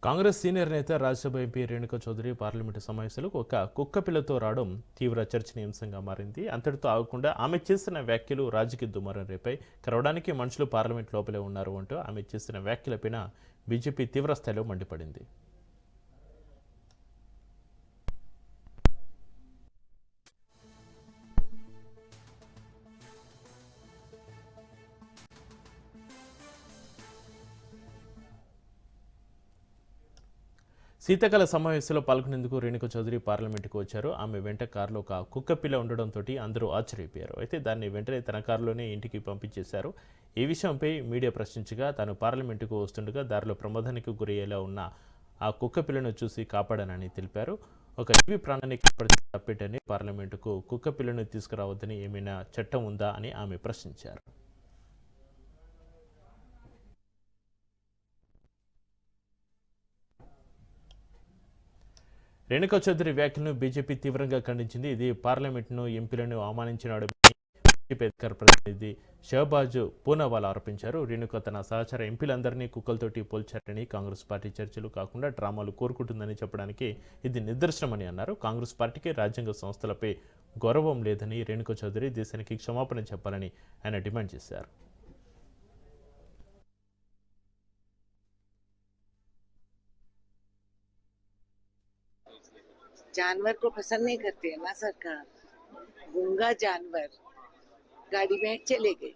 Congress senior నేత Rajya Sabha MP Renuka Chowdary parliament సమావేశాలకు ఒక కుక్క పిల్లతో రావడం తీవ్ర చర్చనీయాంశంగా మారింది. అంతటితో ఆగకుండా ఆమె చేసిన వ్యాఖ్యలు రాజకీయ దుమారం రేపాయి. కరవడానికి మనుషులు పార్లమెంట్ లోపలే ఉన్నారు అంటూ ఆమె చేసిన వ్యాఖ్యలపైన బీజేపీ తీవ్రస్థాయిలో మండిపడింది. శీతాకాల సమావేశంలో పాల్గొనేందుకు రేణుకా చౌదరి పార్లమెంటుకు వచ్చారు. ఆమె వెంట కారులో ఒక కుక్క పిల్ల ఉండడంతో అందరూ ఆశ్చర్యపోయారు. అయితే దాన్ని వెంటనే తన కారులోనే ఇంటికి పంపించేశారు. ఈ విషయంపై మీడియా ప్రశ్నించగా తాను పార్లమెంటుకు వస్తుండగా దారిలో ప్రమాదానికి గురయ్యేలా ఉన్న ఆ కుక్క పిల్లను చూసి కాపాడానని తెలిపారు. ఒక జీవి ప్రాణాన్ని కాపాడితే తప్పేటని పార్లమెంటుకు కుక్క పిల్లను తీసుకురావద్దని ఏమైనా చట్టం ఉందా అని ఆమె ప్రశ్నించారు. రేణుకా చౌదరి వ్యాఖ్యలను బీజేపీ తీవ్రంగా ఖండించింది. ఇది పార్లమెంటును ఎంపీలను అవమానించినాడని బీజేపీ అధికార ప్రతినిధి షహబాజ్ పూనావాలా ఆరోపించారు. రేణుకా తన సహచర ఎంపీలందరినీ కుక్కలతోటి పోల్చారని, కాంగ్రెస్ పార్టీ చర్చలు కాకుండా డ్రామాలు కోరుకుంటుందని చెప్పడానికి ఇది నిదర్శనమని అన్నారు. కాంగ్రెస్ పార్టీకి రాజ్యాంగ సంస్థలపై గౌరవం లేదని రేణుకా చౌదరి దేశానికి క్షమాపణ చెప్పాలని ఆయన డిమాండ్ చేశారు. जानवर को पसंद नहीं करती है ना सरकार। गूंगा जानवर गाड़ी में चले गए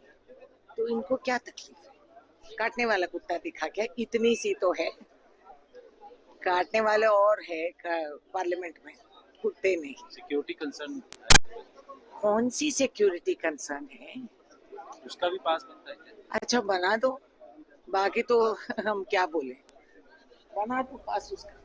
तो इनको क्या तकलीफ है? काटने वाला कुत्ता दिखा क्या? इतनी सी तो है, काटने वाले और है पार्लियामेंट में, कुत्ते नहीं। सिक्योरिटी कंसर्न कौन सी सिक्योरिटी कंसर्न है? उसका भी पास बनता है। अच्छा बना दो, बाकी तो हम क्या बोले, बना दो पास उसका।